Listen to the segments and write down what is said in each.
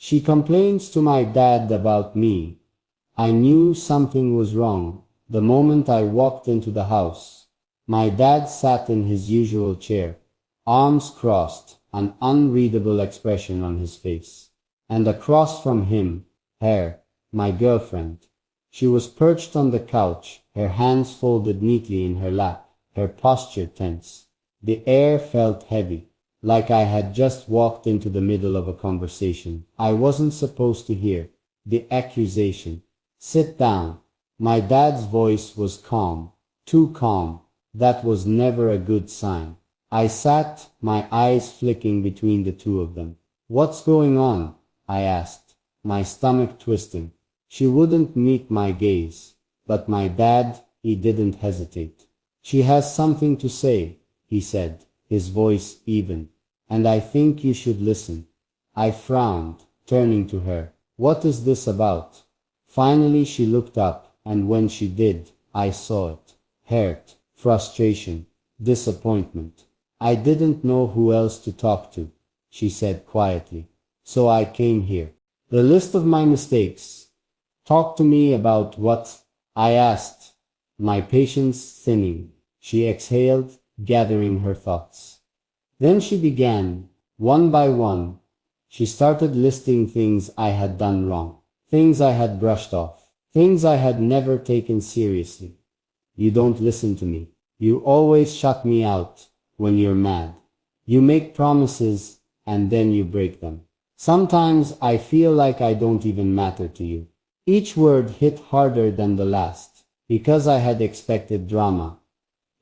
She complains to my dad about me. I knew something was wrong the moment I walked into the house. My dad sat in his usual chair, arms crossed, an unreadable expression on his face. And across from him, her, my girlfriend. She was perched on the couch, her hands folded neatly in her lap, her posture tense. The air felt heavy, like I had just walked into the middle of a conversation I wasn't supposed to hear. The accusation. Sit down. My dad's voice was calm, too calm. That was never a good sign. I sat, my eyes flicking between the two of them. What's going on? I asked, my stomach twisting. She wouldn't meet my gaze, but my dad, he didn't hesitate. She has something to say, he said, his voice even. And I think you should listen. I frowned, turning to her. What is this about? Finally she looked up, and when she did, I saw it. Hurt, frustration, disappointment. I didn't know who else to talk to, she said quietly. So I came here. The list of my mistakes. Talk to me about what? I asked, my patience thinning. She exhaled, gathering her thoughts. Then she began, one by one. She started listing things I had done wrong, things I had brushed off, things I had never taken seriously. You don't listen to me. You always shut me out when you're mad. You make promises and then you break them. Sometimes I feel like I don't even matter to you. Each word hit harder than the last, because I had expected drama.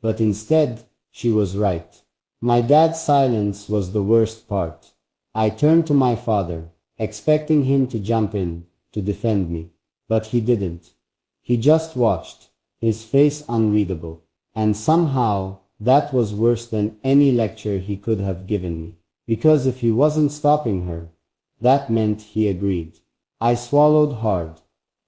But instead, she was right. My dad's silence was the worst part. I turned to my father, expecting him to jump in, to defend me. But he didn't. He just watched, his face unreadable. And somehow, that was worse than any lecture he could have given me. Because if he wasn't stopping her, that meant he agreed. I swallowed hard.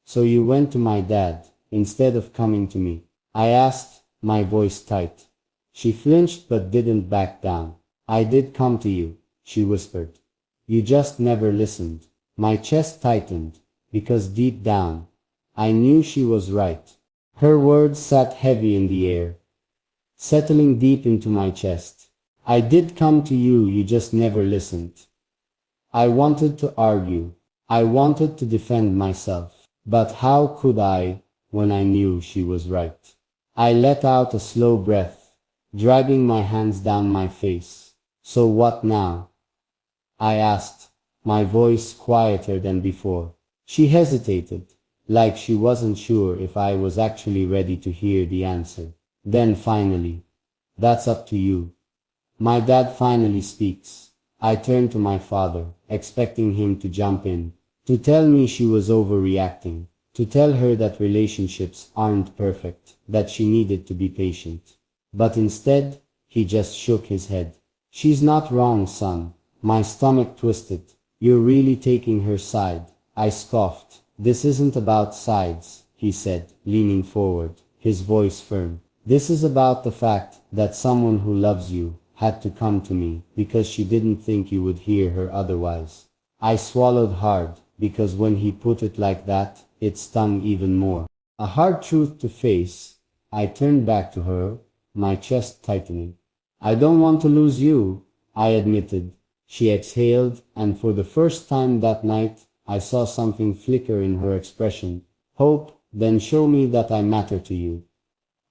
So you went to my dad, instead of coming to me? I asked, my voice tight. She flinched but didn't back down. I did come to you, she whispered. You just never listened. My chest tightened, because deep down, I knew she was right. Her words sat heavy in the air, settling deep into my chest. I did come to you, you just never listened. I wanted to argue. I wanted to defend myself. But how could I, when I knew she was right? I let out a slow breath, dragging my hands down my face. So what now? I asked, my voice quieter than before. She hesitated, like she wasn't sure if I was actually ready to hear the answer. Then finally, that's up to you. My dad finally speaks. I turned to my father, expecting him to jump in, to tell me she was overreacting, to tell her that relationships aren't perfect, that she needed to be patient. But instead, he just shook his head. She's not wrong, son. My stomach twisted. You're really taking her side. I scoffed. This isn't about sides, he said, leaning forward, his voice firm. This is about the fact that someone who loves you had to come to me because she didn't think you would hear her otherwise. I swallowed hard, because when he put it like that, it stung even more. A hard truth to face. I turned back to her, my chest tightening. I don't want to lose you, I admitted. She exhaled, and for the first time that night, I saw something flicker in her expression. Hope, then show me that I matter to you.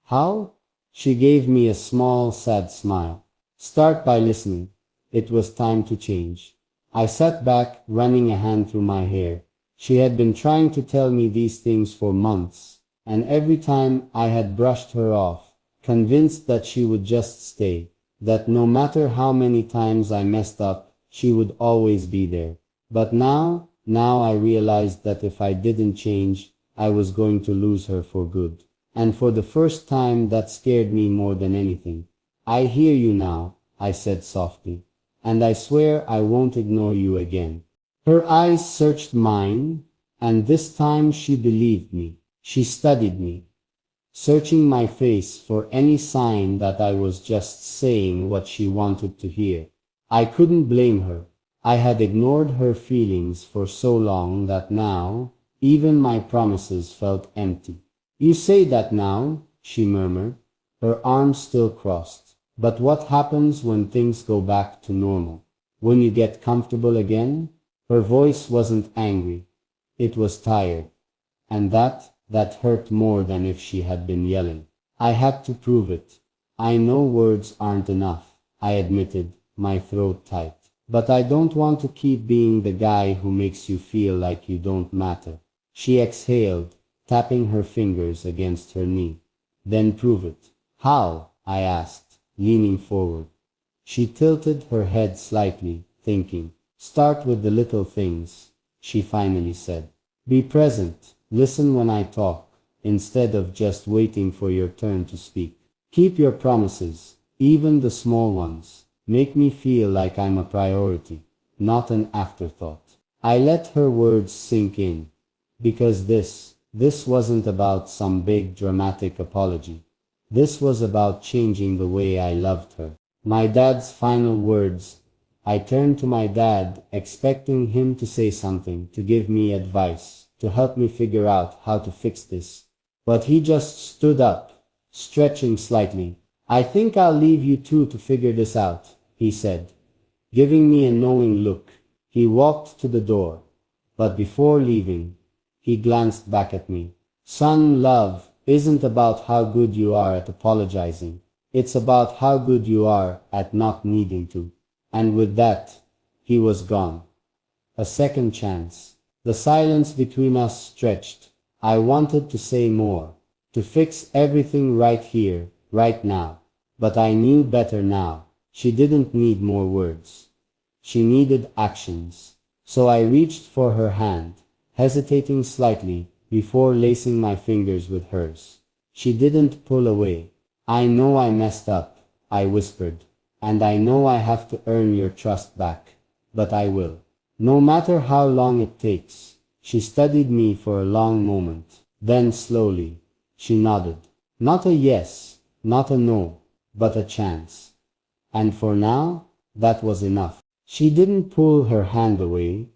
How? She gave me a small, sad smile. Start by listening. It was time to change. I sat back, running a hand through my hair. She had been trying to tell me these things for months, and every time I had brushed her off, convinced that she would just stay, that no matter how many times I messed up, she would always be there. But now I realized that if I didn't change, I was going to lose her for good. And for the first time, that scared me more than anything. I hear you now, I said softly, and I swear I won't ignore you again. Her eyes searched mine, and this time she believed me. She studied me, searching my face for any sign that I was just saying what she wanted to hear. I couldn't blame her. I had ignored her feelings for so long that now, even my promises felt empty. You say that now, she murmured, her arms still crossed. But what happens when things go back to normal? When you get comfortable again? Her voice wasn't angry. It was tired. And that hurt more than if she had been yelling. I had to prove it. I know words aren't enough, I admitted, my throat tight. But I don't want to keep being the guy who makes you feel like you don't matter. She exhaled, tapping her fingers against her knee. Then prove it. How? I asked, leaning forward. She tilted her head slightly, thinking. Start with the little things, she finally said. Be present, listen when I talk, instead of just waiting for your turn to speak. Keep your promises, even the small ones. Make me feel like I'm a priority, not an afterthought. I let her words sink in, because this wasn't about some big dramatic apology. This was about changing the way I loved her. My dad's final words. I turned to my dad, expecting him to say something, to give me advice, to help me figure out how to fix this. But he just stood up, stretching slightly. I think I'll leave you two to figure this out, he said, giving me a knowing look. He walked to the door, but before leaving, he glanced back at me. Son, love isn't about how good you are at apologizing. It's about how good you are at not needing to. And with that, he was gone. A second chance. The silence between us stretched. I wanted to say more, to fix everything right here, right now. But I knew better now. She didn't need more words. She needed actions. So I reached for her hand, hesitating slightly before lacing my fingers with hers. She didn't pull away. I know I messed up, I whispered, and I know I have to earn your trust back, but I will. No matter how long it takes. She studied me for a long moment. Then slowly, she nodded. Not a yes, not a no, but a chance. And for now, that was enough. She didn't pull her hand away,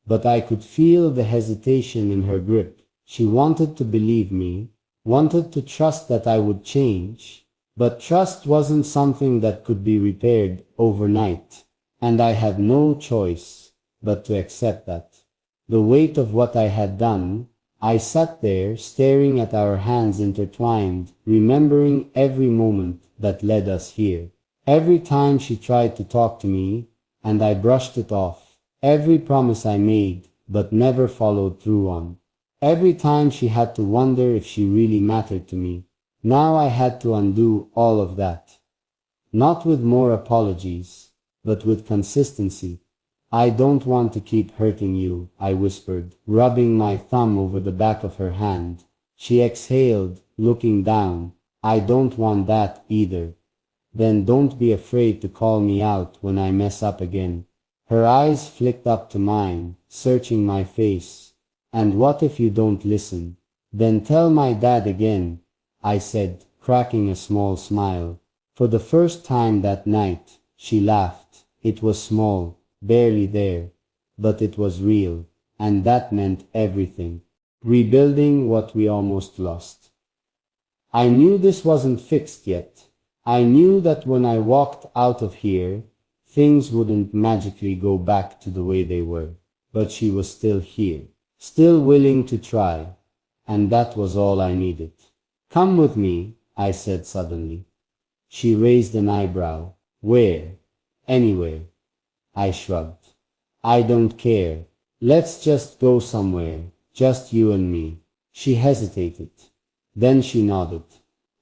but I could feel the hesitation in her grip. She wanted to believe me, wanted to trust that I would change, but trust wasn't something that could be repaired overnight, and I had no choice but to accept that. The weight of what I had done. I sat there staring at our hands intertwined, remembering every moment that led us here. Every time she tried to talk to me, and I brushed it off. Every promise I made, but never followed through on. Every time she had to wonder if she really mattered to me. Now I had to undo all of that. Not with more apologies, but with consistency. I don't want to keep hurting you, I whispered, rubbing my thumb over the back of her hand. She exhaled, looking down. I don't want that either. Then don't be afraid to call me out when I mess up again. Her eyes flicked up to mine, searching my face. And what if you don't listen? Then tell my dad again, I said, cracking a small smile. For the first time that night, she laughed. It was small, barely there, but it was real, and that meant everything. Rebuilding what we almost lost. I knew this wasn't fixed yet. I knew that when I walked out of here, things wouldn't magically go back to the way they were. But she was still here, still willing to try, and that was all I needed. Come with me, I said suddenly. She raised an eyebrow. Where? Anywhere. I shrugged. I don't care. Let's just go somewhere, just you and me. She hesitated. Then she nodded.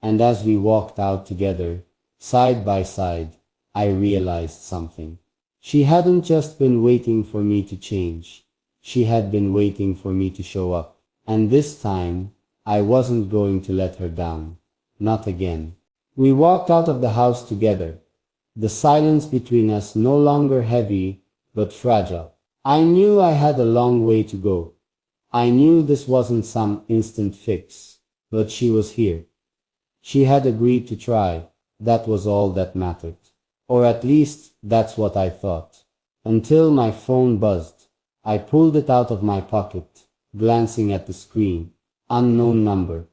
And as we walked out together, side by side, I realized something. She hadn't just been waiting for me to change. She had been waiting for me to show up. And this time, I wasn't going to let her down. Not again. We walked out of the house together. The silence between us no longer heavy, but fragile. I knew I had a long way to go. I knew this wasn't some instant fix, but she was here. She had agreed to try. That was all that mattered. Or at least, that's what I thought. until my phone buzzed. I pulled it out of my pocket, glancing at the screen. Unknown number.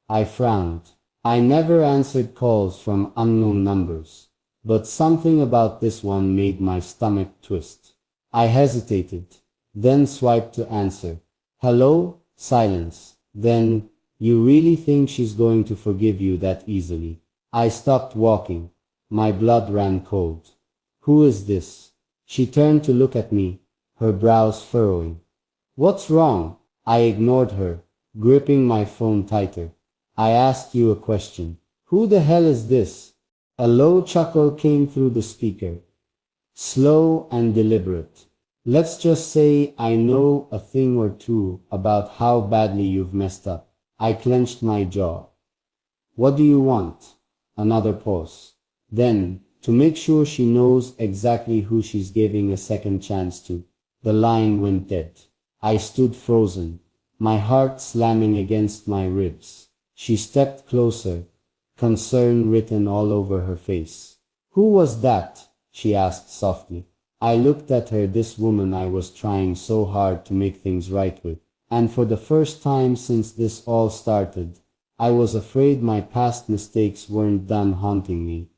I frowned. I never answered calls from unknown numbers, but something about this one made my stomach twist. I hesitated, then swiped to answer. Hello? Silence. Then, you really think she's going to forgive you that easily? I stopped walking. My blood ran cold. Who is this? She turned to look at me, her brows furrowing. What's wrong? I ignored her, gripping my phone tighter. I asked you a question. Who the hell is this? A low chuckle came through the speaker. Slow and deliberate. Let's just say I know a thing or two about how badly you've messed up. I clenched my jaw. What do you want? Another pause. Then, to make sure she knows exactly who she's giving a second chance to, the line went dead. I stood frozen, my heart slamming against my ribs. She stepped closer, concern written all over her face. Who was that? She asked softly. I looked at her, this woman I was trying so hard to make things right with. And for the first time since this all started, I was afraid my past mistakes weren't done haunting me.